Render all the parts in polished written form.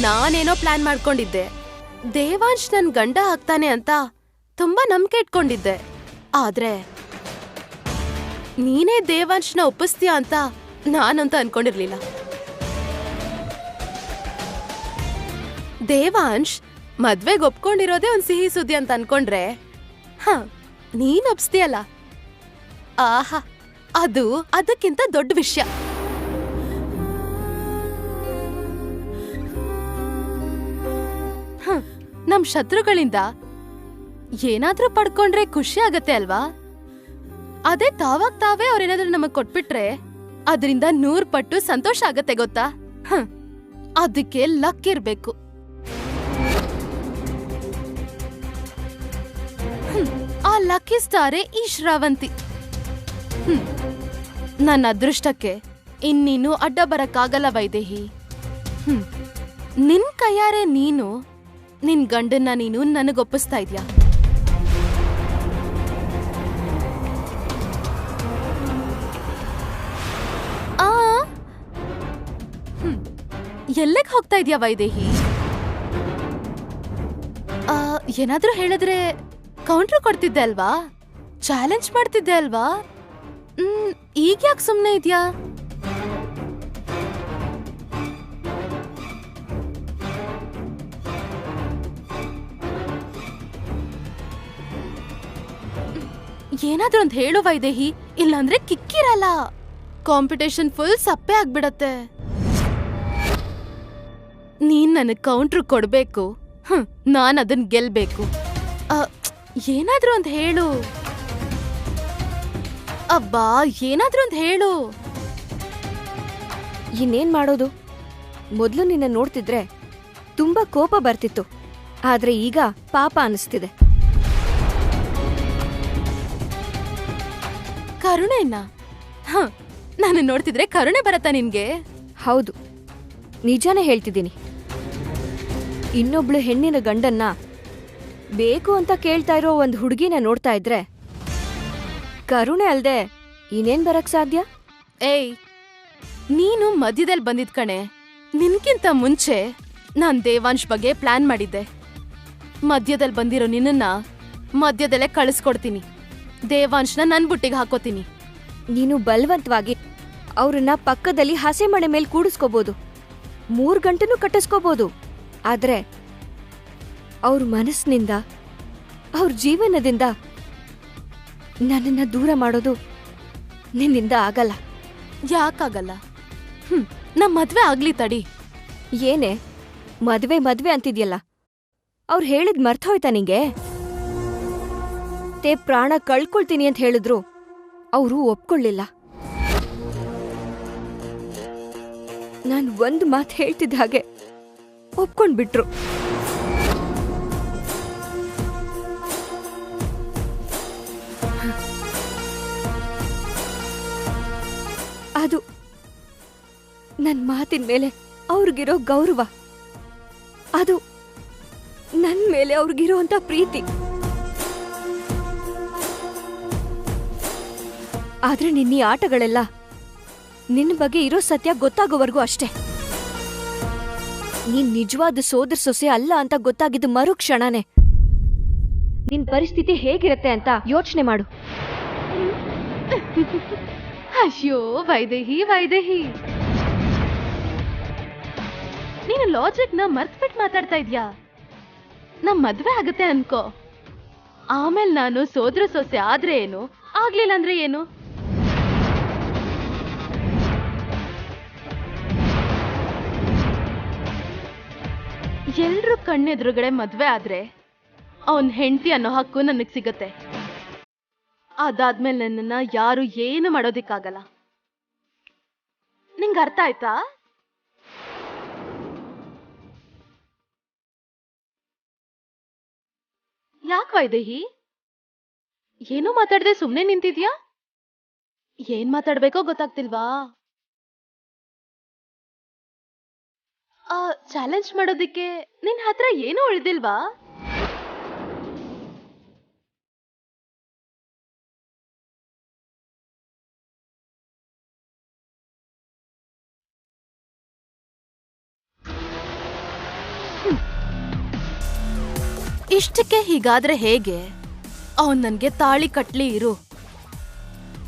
ನಾನೇನೋ ಪ್ಲಾನ್ ಮಾಡ್ಕೊಂಡಿದ್ದೆ. ದೇವಾಂಶ್ ನನ್ ಗಂಡ ಆಗ್ತಾನೆ ಅಂತ ತುಂಬಾ ನಂಬಿಕೆ ಇಟ್ಕೊಂಡಿದ್ದೆ. ಆದ್ರೆ ನೀನೇ ದೇವಾಂಶ್ನ ಒಪ್ಪಿಸ್ತೀಯ ಅಂತ ನಾನಂತ ಅನ್ಕೊಂಡಿರ್ಲಿಲ್ಲ. ದೇವಾಂಶ್ ಮದ್ವೆಗೆ ಒಪ್ಕೊಂಡಿರೋದೇ ಒಂದ್ ಸಿಹಿ ಸುದ್ದಿ ಅಂತ ಅನ್ಕೊಂಡ್ರೆ ನೀನ್ ಒಪ್ಸ್ತೀಯಲ್ಲ, ಆಹಾ, ಅದು ಅದಕ್ಕಿಂತ ದೊಡ್ಡ ವಿಷಯ. ನಮ್ ಶತ್ರುಗಳಿಂದ ಏನಾದ್ರೂ ಪಡ್ಕೊಂಡ್ರೆ ಖುಷಿ ಆಗತ್ತೆ ಅಲ್ವಾ? ಅದೇ ತಾವಾಗ ತಾವೇ ಅವ್ರೇನಾದ್ರೂ ನಮಗ್ ಕೊಟ್ಬಿಟ್ರೆ ಅದರಿಂದ 100 ಪಟ್ಟು ಸಂತೋಷ ಆಗತ್ತೆ ಗೊತ್ತಾ? ಅದಕ್ಕೆ ಲಕ್ ಇರ್ಬೇಕು. ಆ ಲಕ್ಕಿ ಸ್ಟಾರೇ ಈ ಶ್ರಾವಂತಿ. ನನ್ನ ಅದೃಷ್ಟಕ್ಕೆ ಇನ್ನೀನು ಅಡ್ಡ ಬರಕ್ಕಾಗಲ್ಲ ವೈದೇಹಿ. ನಿನ್ ಕೈಯಾರೆ ನೀನು ನಿನ್ ಗಂಡನ್ನ ನೀನು ನನಗೊಪ್ಪಿಸ್ತಾ ಇದ್ಯಾ? ಎಲ್ಲಿಗೆ ಹೋಗ್ತಾ ಇದ್ಯಾ ವೈದೇಹಿ? ಏನಾದ್ರೂ ಹೇಳಿದ್ರೆ ಕೌಂಟ್ರ್ ಕೊಡ್ತಿದ್ದೆ ಅಲ್ವಾ? ಚಾಲೆಂಜ್ ಮಾಡ್ತಿದ್ದೆ ಅಲ್ವಾ? ಈಗ ಯಾಕೆ ಸುಮ್ನೆ ಇದ್ಯಾ? ಏನಾದ್ರೂ ಒಂದ್ ಹೇಳು ವೈದೇಹಿ, ಇಲ್ಲಾಂದ್ರೆ ಕಿಕ್ಕಿರಲ್ಲ. ಕಾಂಪಿಟೇಷನ್ ಫುಲ್ ಸಪ್ಪೆ ಆಗ್ಬಿಡತ್ತೆ. ನೀನ್ ನನಗ್ ಕೌಂಟ್ರ್ ಕೊಡ್ಬೇಕು, ನಾನ್ ಅದನ್ ಗೆಲ್ಬೇಕು. ಏನಾದ್ರೂ ಒಂದ್ ಹೇಳು ಅಬ್ಬಾ, ಏನಾದ್ರೂ ಒಂದ್ ಹೇಳು. ಇನ್ನೇನ್ ಮಾಡೋದು? ಮೊದ್ಲು ನಿನ್ನ ನೋಡ್ತಿದ್ರೆ ತುಂಬಾ ಕೋಪ ಬರ್ತಿತ್ತು, ಆದ್ರೆ ಈಗ ಪಾಪ ಅನಿಸ್ತಿದೆ. ಕರುಣೆನ? ನಾನು ನೋಡ್ತಿದ್ರೆ ಕರುಣೆ ಬರತ್ತಾ ನಿನ್ಗೆ? ಹೌದು, ನಿಜಾನೇ ಹೇಳ್ತಿದ್ದೀನಿ. ಇನ್ನೊಬ್ಳು ಹೆಣ್ಣಿನ ಗಂಡನ್ನ ಬೇಕು ಅಂತ ಕೇಳ್ತಾ ಇರೋ ಒಂದ್ ಹುಡುಗಿನ ನೋಡ್ತಾ ಇದ್ರೆ ಕರುಣೆ ಅಲ್ದೆ ಇನ್ನೇನ್ ಬರಕ್ ಸಾಧ್ಯ? ಏಯ್, ನೀನು ಮಧ್ಯದಲ್ಲಿ ಬಂದಿದ್ ಕಣೆ. ನಿನ್ಕಿಂತ ಮುಂಚೆ ನಾನ್ ದೇವಾಂಶ್ ಬಗ್ಗೆ ಪ್ಲಾನ್ ಮಾಡಿದ್ದೆ. ಮಧ್ಯದಲ್ಲಿ ಬಂದಿರೋ ನಿನ್ನ ಮಧ್ಯದಲ್ಲೇ ಕಳಿಸ್ಕೊಡ್ತೀನಿ. ದೇವಾಂಶ್ನ ನನ್ ಬುಟ್ಟಿಗೆ ಹಾಕೋತೀನಿ. ನೀನು ಬಲವಂತವಾಗಿ ಅವ್ರನ್ನ ಪಕ್ಕದಲ್ಲಿ ಹಸೆ ಮಣೆ ಮೇಲೆ ಕೂಡಿಸ್ಕೋಬಹುದು, 3 ಗಂಟೆನೂ ಕಟ್ಟಿಸ್ಕೋಬಹುದು. ಆದ್ರೆ ಅವ್ರ ಮನಸ್ಸಿನಿಂದ, ಅವ್ರ ಜೀವನದಿಂದ ನನ್ನನ್ನ ದೂರ ಮಾಡೋದು ನಿನ್ನಿಂದ ಆಗಲ್ಲ. ಯಾಕಾಗಲ್ಲ? ನಮ್ ಮದ್ವೆ ಆಗ್ಲಿ ತಡಿ. ಏನೇ ಮದ್ವೆ ಮದ್ವೆ ಅಂತಿದ್ಯಲ್ಲ, ಅವ್ರು ಹೇಳಿದ್ ಮರ್ತೋಯ್ತಾ ನಿಂಗೆ? ಪ್ರಾಣ ಕಳ್ಕೊಳ್ತೀನಿ ಅಂತ ಹೇಳಿದ್ರು ಅವರು ಒಪ್ಕೊಳ್ಳಿಲ್ಲ. ನಾನು ಒಂದ್ ಮಾತು ಹೇಳ್ತಿದ್ದ ಹಾಗೆ ಒಪ್ಕೊಂಡ್ಬಿಟ್ರು. ಅದು ನನ್ ಮಾತಿನ ಮೇಲೆ ಅವ್ರಿಗಿರೋ ಗೌರವ, ಅದು ನನ್ ಮೇಲೆ ಅವ್ರಿಗಿರೋಂಥ ಪ್ರೀತಿ. ಆದ್ರೆ ನಿನ್ನೀ ಆಟಗಳೆಲ್ಲ ನಿನ್ನ ಬಗ್ಗೆ ಇರೋ ಸತ್ಯ ಗೊತ್ತಾಗೋವರೆಗೂ ಅಷ್ಟೇ. ನೀನ್ ನಿಜವಾದ ಸೋದರ ಸೊಸೆ ಅಲ್ಲ ಅಂತ ಗೊತ್ತಾಗಿದ್ದು ಮರುಕ್ಷಣನೇ ನಿನ್ ಪರಿಸ್ಥಿತಿ ಹೇಗಿರತ್ತೆ ಅಂತ ಯೋಚನೆ ಮಾಡು. ಅಯ್ಯೋ ವೈದೇಹಿ, ವೈದೇಹಿ, ನೀನು ಲಾಜಿಕ್ನ ಮರ್ತ್ಬಿಟ್ಟು ಮಾತಾಡ್ತಾ ಇದ್ಯಾ? ನಮ್ ಮದ್ವೆ ಆಗತ್ತೆ ಅನ್ಕೋ, ಆಮೇಲೆ ನಾನು ಸೋದರ ಸೊಸೆ ಆದ್ರೆ ಏನು, ಆಗ್ಲಿಲ್ಲ ಅಂದ್ರೆ ಏನು? ಎಲ್ರೂ ಕಣ್ಣೆದುರುಗಡೆ ಮದ್ವೆ ಆದ್ರೆ ಅವನ್ ಹೆಂಡತಿ ಅನ್ನೋ ಹಕ್ಕು ನನಗ್ ಸಿಗತ್ತೆ. ಅದಾದ್ಮೇಲೆ ನನ್ನನ್ನ ಯಾರು ಏನು ಮಾಡೋದಿಕ್ಕಾಗಲ್ಲ. ನಿಂಗ್ ಅರ್ಥ ಆಯ್ತಾ? ಯಾಕ್ ವೈದೇಹಿ ಏನೂ ಮಾತಾಡದೆ ಸುಮ್ನೆ ನಿಂತಿದ್ಯಾ? ಏನ್ ಮಾತಾಡ್ಬೇಕೋ ಗೊತ್ತಾಗ್ತಿಲ್ವಾ? ಚಾಲೆಂಜ್ ಮಾಡೋದಿಕ್ಕೆ ನಿನ್ ಹತ್ರ ಏನೂ ಉಳಿದಿಲ್ವಾ? ಇಷ್ಟಕ್ಕೆ ಹೀಗಾದ್ರೆ ಹೇಗೆ? ಅವನ್ ನನ್ಗೆ ತಾಳಿ ಕಟ್ಲಿ ಇರು,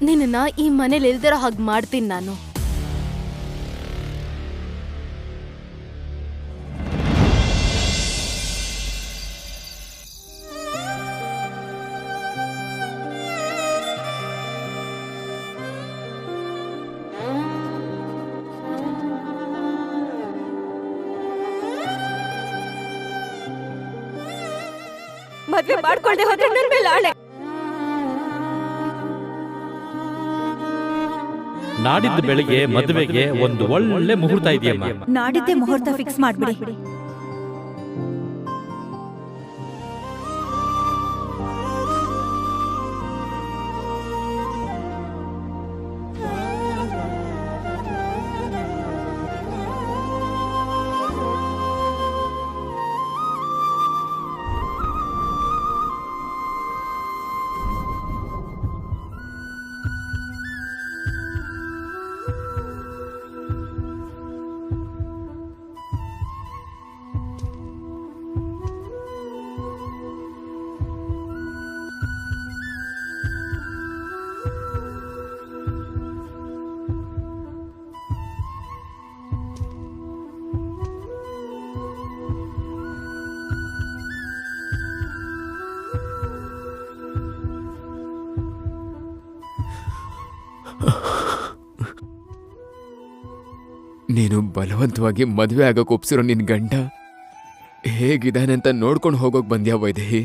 ನಿನ್ನ ಈ ಮನೇಲಿ ಇಲ್ದಿರೋ ಹಾಗೆ ಮಾಡ್ತೀನಿ ನಾನು. ಮದ್ವೆ ಮಾಡ್ಕೊಂಡೆ ಹೋದ್ರೆ ನನ್ ಮೇಲೆ ಆಣೆ. ನಾಡಿದ್ದು ಬೆಳಿಗ್ಗೆ ಮದುವೆಗೆ ಒಂದು ಒಳ್ಳೆ ಮುಹೂರ್ತ ಇದೆಯಮ್ಮ. ನಾಡಿದ್ದೇ ಮುಹೂರ್ತ ಫಿಕ್ಸ್ ಮಾಡ್ಬಿಡಿ. ನೀನು ಬಲವಂತವಾಗಿ ಮದುವೆ ಆಗಕ್ಕೆ ಒಪ್ಸಿರೋ ನಿನ್ ಗಂಡ ಹೇಗಿದ್ದಾನೆ ಅಂತ ನೋಡ್ಕೊಂಡು ಹೋಗೋಕ್ ಬಂದ್ಯಾ ವೈದೇಹಿ?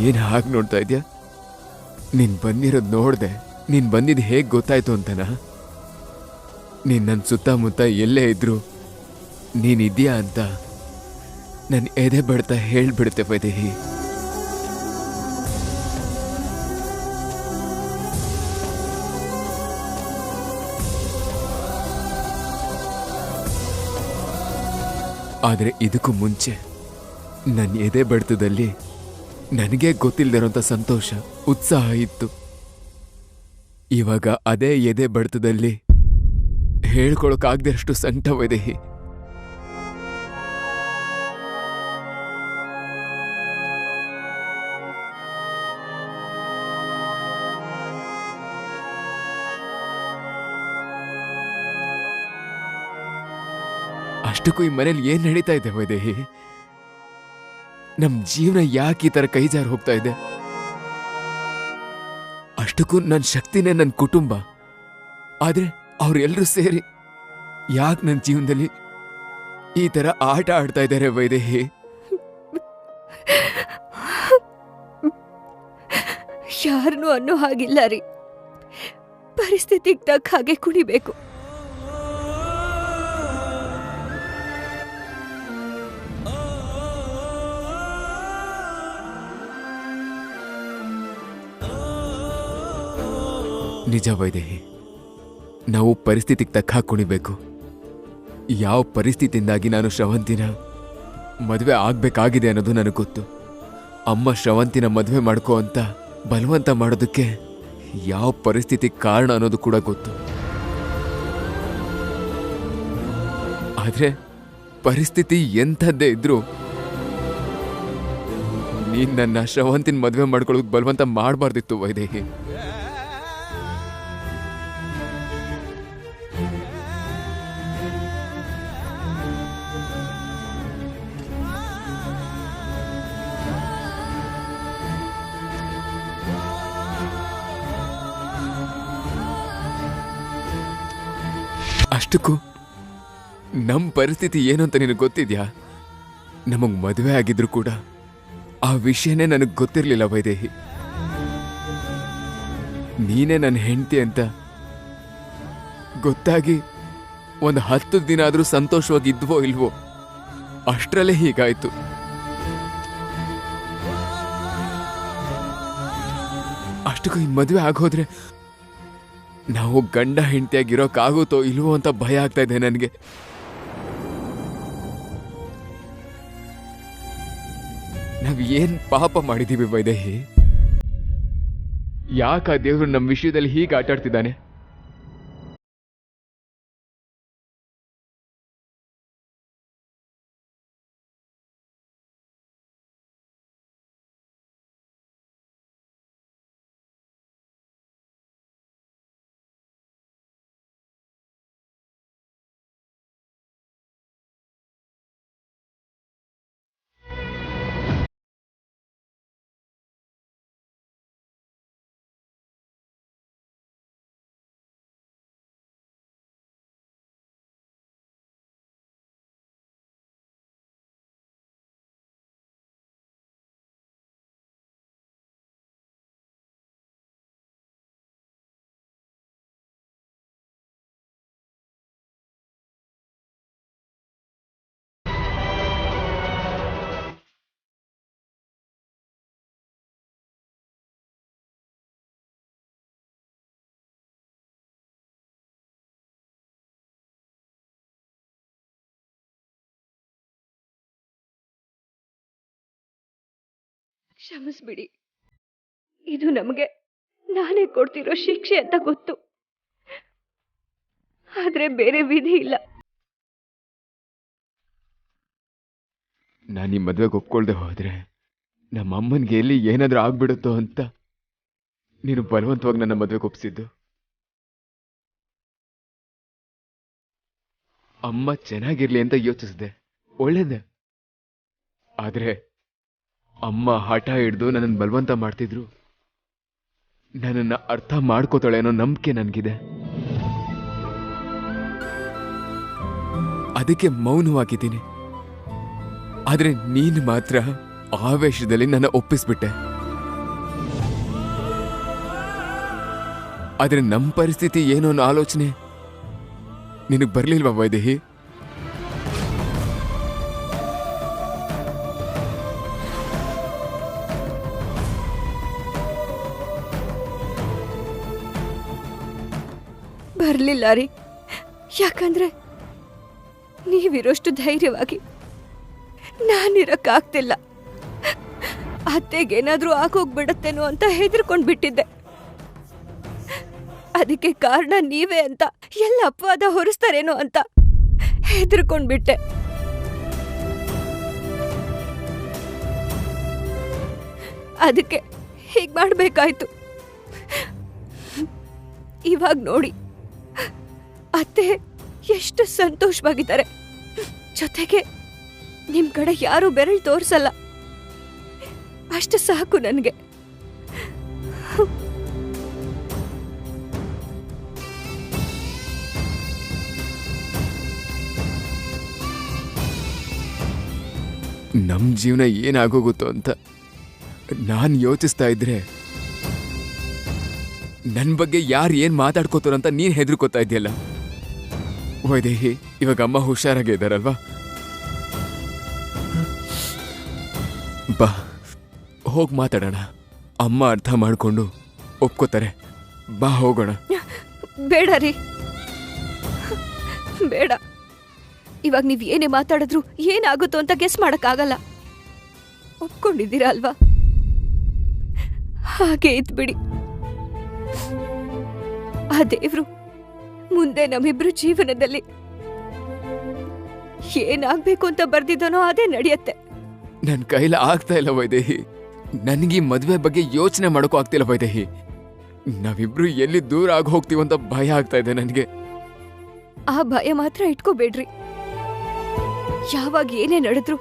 ಏನ್ ಹಾಗೆ ನೋಡ್ತಾ ಇದ್ಯಾ? ನೀನ್ ಬಂದಿರೋದ್ ನೋಡ್ದೆ ನೀನ್ ಬಂದಿದ್ ಹೇಗ್ ಗೊತ್ತಾಯ್ತು ಅಂತನಾ? ನೀನ್ ನನ್ ಸುತ್ತಮುತ್ತ ಎಲ್ಲೇ ಇದ್ರು ನೀನಿದ್ಯಾ ಅಂತ ನನ್ ಎದೆ ಬಡ್ತಾ ಹೇಳ್ಬಿಡುತ್ತೆ ವೈದೇಹಿ. ಆದ್ರೆ ಇದಕ್ಕೂ ಮುಂಚೆ ನನ್ನ ಎದೆ ಬಡ್ತದಲ್ಲಿ ನನಗೆ ಗೊತ್ತಿಲ್ದಿರೋಂಥ ಸಂತೋಷ, ಉತ್ಸಾಹ ಇತ್ತು. ಇವಾಗ ಅದೇ ಎದೆ ಬಡ್ತದಲ್ಲಿ ಹೇಳ್ಕೊಳಕ್ಕಾಗದೆ ಅಷ್ಟು ಸಂಕಟ ವೈದೇಹಿ. ಅಷ್ಟಕ್ಕೂ ಈ ಮನೇಲಿ ಏನ್ ನಡೀತಾ ಇದೆ ವೈದೇಹಿ? ನಮ್ ಜೀವನ ಯಾಕೆ ಈ ತರ ಕೈ ಜಾರಿ ಹೋಗ್ತಾ ಇದೆ? ಅಷ್ಟಕ್ಕೂ ನನ್ನ ಶಕ್ತಿನೇ ನನ್ನ ಕುಟುಂಬ. ಆದ್ರೆ ಅವ್ರೆಲ್ರೂ ಸೇರಿ ಯಾಕೆ ನನ್ನ ಜೀವನದಲ್ಲಿ ಈ ತರ ಆಟ ಆಡ್ತಾ ಇದ್ದಾರೆ ವೈದೇಹಿ? ಯಾರನ್ನೂ ಅನ್ನೋ ಹಾಗಿಲ್ಲ ರೀ. ಪರಿಸ್ಥಿತಿಗೆ ತಕ್ಕ ಹಾಗೆ ಕುಣಿಬೇಕು. ನಿಜ ವೈದೇಹಿ, ನಾವು ಪರಿಸ್ಥಿತಿಗೆ ತಕ್ಕ ಹಾಗೆ ಕುಣಿಬೇಕು. ಯಾವ ಪರಿಸ್ಥಿತಿಯಿಂದಾಗಿ ನಾನು ಶ್ರವಂತಿನ ಮದುವೆ ಆಗ್ಬೇಕಾಗಿದೆ ಅನ್ನೋದು ನನಗೆ ಗೊತ್ತು. ಅಮ್ಮ ಶ್ರವಂತಿನ ಮದುವೆ ಮಾಡ್ಕೋ ಅಂತ ಬಲವಂತ ಮಾಡೋದಕ್ಕೆ ಯಾವ ಪರಿಸ್ಥಿತಿ ಕಾರಣ ಅನ್ನೋದು ಕೂಡ ಗೊತ್ತು. ಆದ್ರೆ ಪರಿಸ್ಥಿತಿ ಎಂಥದ್ದೇ ಇದ್ರು ನೀನ್ ನನ್ನ ಶ್ರವಂತಿನ ಮದುವೆ ಮಾಡ್ಕೊಳ್ಳೋದಕ್ಕೆ ಬಲವಂತ ಮಾಡಬಾರ್ದಿತ್ತು ವೈದೇಹಿ. ಅಷ್ಟಕ್ಕೂ ನಮ್ಮ ಪರಿಸ್ಥಿತಿ ಏನು ಅಂತ ನಿನಗೆ ಗೊತ್ತಿದ್ಯಾ? ನಮಗ್ ಮದುವೆ ಆಗಿದ್ರು ಕೂಡ ಆ ವಿಷಯನೇ ನನಗೆ ಗೊತ್ತಿರಲಿಲ್ಲ ವೈದೇಹಿ. ನೀನೇ ನನ್ನ ಹೆಂಡತಿ ಅಂತ ಗೊತ್ತಾಗಿ ಒಂದು 10 ದಿನ ಆದ್ರೂ ಸಂತೋಷವಾಗಿದ್ವೋ ಇಲ್ವೋ, ಅಷ್ಟರಲ್ಲೇ ಹೀಗಾಯ್ತು. ಅಷ್ಟಕ್ಕೂ ಈ ಮದುವೆ ಆಗೋದ್ರೆ ನಾವು ಗಂಡ ಹೆಂಡತಿಯಾಗಿರೋಕ್ಕಾಗುತ್ತೋ ಇಲ್ವೋ ಅಂತ ಭಯ ಆಗ್ತಾ ಇದೆ ನನಗೆ. ನಾವ್ ಏನ್ ಪಾಪ ಮಾಡಿದೀವಿ ವೈದೇಹಿ? ಯಾಕ ದೇವ್ರು ನಮ್ಮ ವಿಷಯದಲ್ಲಿ ಹೀಗೆ ಆಟಾಡ್ತಿದ್ದಾನೆ? ಕ್ಷಮಿಸ್ಬಿಡಿ. ಇದು ನಮಗೆ ನಾನೇ ಕೊಡ್ತಿರೋ ಶಿಕ್ಷೆ ಅಂತ ಗೊತ್ತು, ಆದ್ರೆ ಬೇರೆ ವಿಧಿ ಇಲ್ಲ. ನಾನು ಈ ಮದುವೆಗೆ ಒಪ್ಕೊಳ್ದೆ ಹೋದ್ರೆ ನಮ್ಮ ಅಮ್ಮನಿಗೆ ಎಲ್ಲಿ ಏನಾದ್ರೂ ಆಗ್ಬಿಡುತ್ತೋ ಅಂತ ನೀನು ಬಲವಂತವಾಗಿ ನನ್ನ ಮದುವೆಗೆ ಒಪ್ಸಿದ್ದು. ಅಮ್ಮ ಚೆನ್ನಾಗಿರ್ಲಿ ಅಂತ ಯೋಚಿಸಿದೆ, ಒಳ್ಳೇದೆ. ಆದ್ರೆ ಅಮ್ಮ ಹಠ ಹಿಡ್ದು ನನ್ನನ್ನು ಬಲವಂತ ಮಾಡ್ತಿದ್ರು. ನನ್ನನ್ನು ಅರ್ಥ ಮಾಡ್ಕೋತಾಳೆ ಅನ್ನೋ ನಂಬಿಕೆ ನನಗಿದೆ. ಅದಕ್ಕೆ ಮೌನವಾಗಿದ್ದೀನಿ. ಆದ್ರೆ ನೀನು ಮಾತ್ರ ಆವೇಶದಲ್ಲಿ ನನ್ನ ಒಪ್ಪಿಸ್ಬಿಟ್ಟೆ. ಆದ್ರೆ ನಮ್ಮ ಪರಿಸ್ಥಿತಿ ಏನೋ ಅನ್ನೋ ಆಲೋಚನೆ ನಿನಗೆ ಬರ್ಲಿಲ್ವಾ ವೈದೇಹಿ? ಬರ್ಲಿಲ್ಲ ರೀ. ಯಾಕಂದ್ರೆ ನೀವಿರೋಷ್ಟು ಧೈರ್ಯವಾಗಿ ನಾನಿರಕ್ಕಾಗ್ತಿಲ್ಲ. ಅತ್ತೆಗೇನಾದ್ರೂ ಆಗೋಗ್ಬಿಡತ್ತೇನೋ ಅಂತ ಹೆದರ್ಕೊಂಡ್ ಬಿಟ್ಟಿದ್ದೆ. ಅದಕ್ಕೆ ಕಾರಣ ನೀವೇ ಅಂತ, ಎಲ್ಲ ಅಪವಾದ ಹೊರಿಸ್ತಾರೇನೋ ಅಂತ ಹೆದರ್ಕೊಂಡ್ಬಿಟ್ಟೆ. ಅದಕ್ಕೆ ಹೀಗ್ ಮಾಡ್ಬೇಕಾಯ್ತು. ಇವಾಗ ನೋಡಿ, ಅತ್ತೆ ಎಷ್ಟು ಸಂತೋಷವಾಗಿದ್ದಾರೆ. ಜೊತೆಗೆ ನಿಮ್ ಕಡೆ ಯಾರು ಬೆರಳು ತೋರ್ಸಲ್ಲ. ಅಷ್ಟು ಸಾಕು ನನಗೆ. ನಮ್ ಜೀವನ ಏನಾಗೋಗುತ್ತೋ ಅಂತ ನಾನು ಯೋಚಿಸ್ತಾ ಇದ್ರೆ ನನ್ ಬಗ್ಗೆ ಯಾರು ಏನ್ ಮಾತಾಡ್ಕೋತಾರ ಅಂತ ನೀನ್ ಹೆದರ್ಕೋತಾ ಇದೆಯಲ್ಲ ವೈದೇಹಿ. ಇವಾಗ ಅಮ್ಮ ಹುಷಾರಾಗೇ ಇದ್ದಾರಲ್ವಾ? ಬಾ ಹೋಗ್ ಮಾತಾಡೋಣ. ಅಮ್ಮ ಅರ್ಥ ಮಾಡ್ಕೊಂಡು ಒಪ್ಕೋತಾರೆ. ಬಾ ಹೋಗೋಣ. ಬೇಡ ರೀ, ಬೇಡ. ಇವಾಗ ನೀವ್ ಏನೇ ಮಾತಾಡಿದ್ರು ಏನಾಗುತ್ತೋ ಅಂತ ಗೆಸ್ ಮಾಡಕ್ಕಾಗಲ್ಲ. ಒಪ್ಕೊಂಡಿದ್ದೀರಾ ಅಲ್ವಾ? ಹಾಗೆ ಇದ್ಬಿಡಿ. ಆ ದೇವ್ರು ಮುಂದೆ ನಮ್ಮಿಬ್ರು ಜೀವನದಲ್ಲಿ ಏನಾಗ್ಬೇಕು ಅಂತ ಬರ್ದಿದ್ದಾನೋ ಅದೇ ನಡೆಯತ್ತೆ. ನನ್ ಕೈಲ ಆಗ್ತಾ ಇಲ್ಲ ವೈದೇಹಿ. ನನ್ಗೀ ಮದ್ವೆ ಬಗ್ಗೆ ಯೋಚನೆ ಮಾಡೋಕೂ ಆಗ್ತಿಲ್ಲ ವೈದೇಹಿ. ನಾವಿಬ್ರು ಎಲ್ಲಿ ದೂರ ಆಗಿ ಹೋಗ್ತೀವಂತ ಭಯ ಆಗ್ತಾ ಇದೆ ನನಗೆ. ಆ ಭಯ ಮಾತ್ರ ಇಟ್ಕೋಬೇಡ್ರಿ. ಯಾವಾಗ ಏನೇ ನಡೆದ್ರು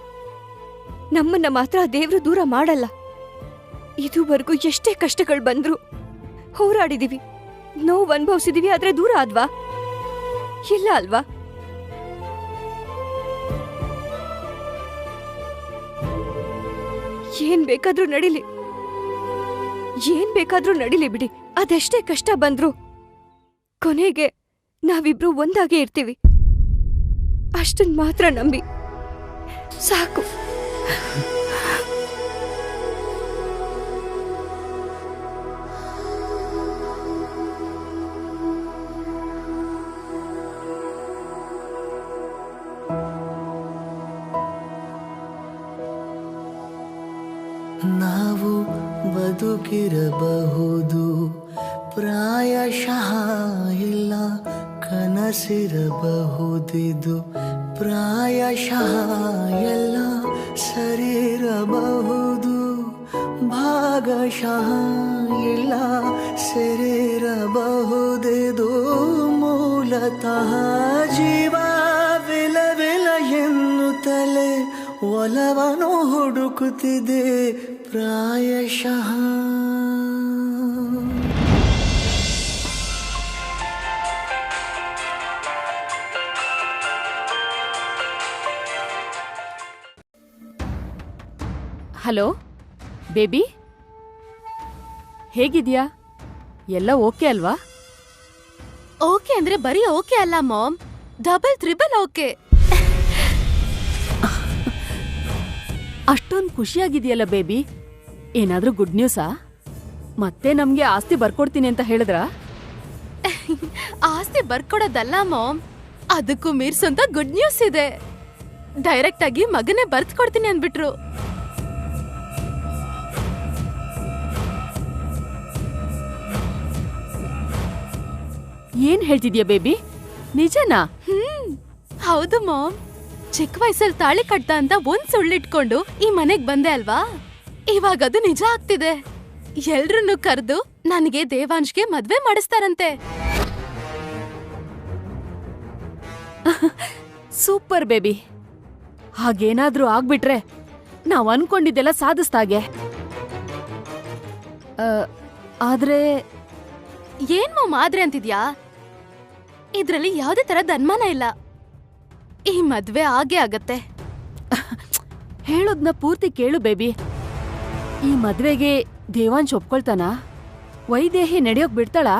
ನಮ್ಮನ್ನ ಮಾತ್ರ ಆ ದೇವ್ರು ದೂರ ಮಾಡಲ್ಲ. ಇದುವರೆಗೂ ಎಷ್ಟೇ ಕಷ್ಟಗಳು ಬಂದ್ರು ಹೋರಾಡಿದೀವಿ, ನೋವು ಅನುಭವಿಸಿದೀವಿ. ಆದ್ರೆ ದೂರ ಆದ್ವಾ? ಇಲ್ಲ ಅಲ್ವಾ? ಏನ್ ಬೇಕಾದ್ರೂ ನಡಿಲಿ, ಏನ್ ಬೇಕಾದ್ರೂ ನಡಿಲಿ ಬಿಡಿ. ಅದೆಷ್ಟೇ ಕಷ್ಟ ಬಂದ್ರು ಕೊನೆಗೆ ನಾವಿಬ್ರು ಒಂದಾಗೆ ಇರ್ತೀವಿ. ಅಷ್ಟನ್ ಮಾತ್ರ ನಂಬಿ ಸಾಕು. ನಾವು ಬದುಕಿರಬಹುದು, ಪ್ರಾಯಶಃ ಇಲ್ಲ ಕನಸಿರಬಹುದಿದು, ಪ್ರಾಯಶಃ ಎಲ್ಲ ಸರಿರಬಹುದು, ಭಾಗಶಃ ಇಲ್ಲ ಸರಿರಬಹುದಿದು, ಮೂಲತಃ ಜೀವವಿಲವಿಲ ಎನ್ನುತ್ತಲೇ ಒಲವನು ಹುಡುಕುತ್ತಿದೆ ಪ್ರಾಯಶಃ. ಹಲೋ ಬೇಬಿ, ಹೇಗಿದ್ಯಾ? ಎಲ್ಲ ಓಕೆ ಅಲ್ವಾ? ಓಕೆ ಅಂದ್ರೆ ಬರೀ ಓಕೆ ಅಲ್ಲ ಮಾಮ್, ಡಬಲ್ ತ್ರಿಬಲ್ ಓಕೆ. ಅಷ್ಟೊಂದು ಖುಷಿಯಾಗಿದೆಯಲ್ಲ ಬೇಬಿ. ಏನಾದ್ರೂ ಗುಡ್ ನ್ಯೂಸಾ? ಮತ್ತೆ ನಮ್ಗೆ ಆಸ್ತಿ ಬರ್ಕೊಡ್ತೀನಿ ಅಂತ ಹೇಳಿದ್ರಾ? ಆಸ್ತಿ ಬರ್ಕೊಡೋದಲ್ಲ ಮಾಮ್, ಅದಕ್ಕೂ ಮೀರ್ಸಂತ ಗುಡ್ ನ್ಯೂಸ್ ಇದೆ. ಡೈರೆಕ್ಟ್ ಆಗಿ ಮಗನೇ ಬರ್ತ್ ಕೊಡ್ತೀನಿ ಅಂದ್ಬಿಟ್ರು. ಏನ್ ಹೇಳ್ತಿದ್ಯಾ ಬೇಬಿ, ನಿಜನಾ? ಹೌದು ಮಾಮ್, ಚಿಕ್ಕ ವಯಸ್ಸಲ್ಲಿ ತಾಳಿ ಕಟ್ಟ ಅಂತ ಒಂದ್ ಸುಳ್ಳಿಟ್ಕೊಂಡು ಈ ಮನೆಗ್ ಬಂದೆ ಅಲ್ವಾ, ಇವಾಗ ಅದು ನಿಜ ಆಗ್ತಿದೆ. ಎಲ್ರನ್ನೂ ಕರೆದು ನನಗೆ ದೇವಾಂಶ್ಗೆ ಮದ್ವೆ ಮಾಡಿಸ್ತಾರಂತೆ. Super baby. ಹಾಗೇನಾದ್ರೂ ಆಗ್ಬಿಟ್ರೆ ನಾವ್ ಅನ್ಕೊಂಡಿದ್ದೆಲ್ಲ ಸಾಧಿಸ್ತಾಗೆ. ಆದ್ರೆ ಏನ್ ಮಾಮ್ ಆದ್ರೆ ಅಂತಿದ್ಯಾ? ಇದ್ರಲ್ಲಿ ಯಾವ್ದೇ ತರದ್ ಅನುಮಾನ ಇಲ್ಲ, ಈ ಮದ್ವೆ ಆಗೇ ಆಗತ್ತೆ. ಹೇಳೋದ್ನ ಪೂರ್ತಿ ಕೇಳು ಬೇಬಿ. ಈ ಮದ್ವೆಗೆ ದೇವಾಂಶ್ ಒಪ್ಕೊಳ್ತಾನ? ವೈದೇಹಿ ನಡೆಯೋಕ್ ಬಿಡ್ತಾಳಾ?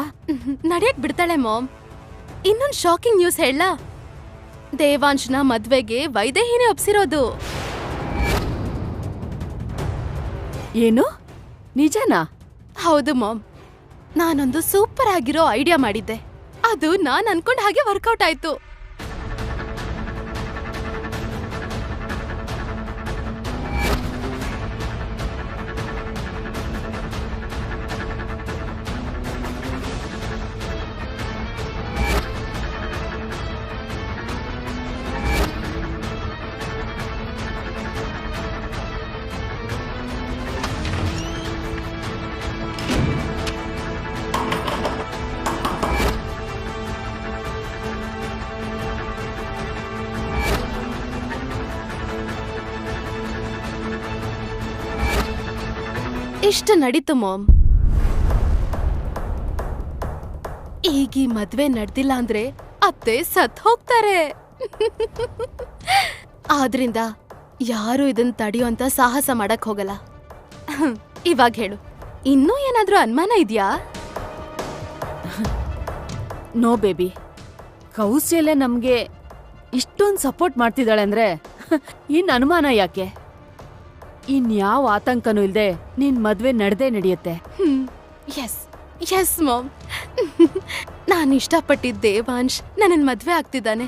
ನಡೆಯಕ್ ಬಿಡ್ತಾಳೆ ಮಾಮ್. ಇನ್ನೊಂದ್ ಶಾಕಿಂಗ್ ನ್ಯೂಸ್ ಹೇಳ. ದೇವಾಂಶ್ನ ಮದ್ವೆಗೆ ವೈದೇಹಿನೇ ಒಪ್ಸಿರೋದು. ಏನು, ನಿಜನಾ? ಹೌದು ಮಾಮ್, ನಾನೊಂದು ಸೂಪರ್ ಆಗಿರೋ ಐಡಿಯಾ ಮಾಡಿದ್ದೆ. ಅದು ನಾನ್ ಅನ್ಕೊಂಡ್ ಹಾಗೆ ವರ್ಕೌಟ್ ಆಯ್ತು. ಇಷ್ಟ ನಡೀತು ಮಾಮ್. ಈಗ ಈ ಮದ್ವೆ ನಡ್ದಿಲ್ಲ ಅಂದ್ರೆ ಅತ್ತೆ ಸತ್ ಹೋಗ್ತಾರೆ. ಆದ್ರಿಂದ ಯಾರು ಇದನ್ ತಡೆಯುವಂತ ಸಾಹಸ ಮಾಡಕ್ ಹೋಗಲ್ಲ. ಇವಾಗ ಹೇಳು, ಇನ್ನೂ ಏನಾದ್ರೂ ಅನುಮಾನ ಇದ್ಯಾ? ನೋ ಬೇಬಿ, ಕೌಶಲ್ಯ ನಮ್ಗೆ ಇಷ್ಟೊಂದು ಸಪೋರ್ಟ್ ಮಾಡ್ತಿದ್ದಾಳೆ ಅಂದ್ರೆ ಇನ್ ಅನುಮಾನ ಯಾಕೆ? ಇನ್ಯಾವ ಆತಂಕನೂ ಇಲ್ದೆ ನಿನ್ ಮದ್ವೆ ನಡ್ದೇ ನಡೆಯುತ್ತೆ. ಎಸ್ ಎಸ್ ಮಾಮ್, ನಾನು ಇಷ್ಟಪಟ್ಟಿದ್ದ ದೇವಾಂಶ್ ನನ್ನ ಮದ್ವೆ ಆಗ್ತಿದ್ದಾನೆ.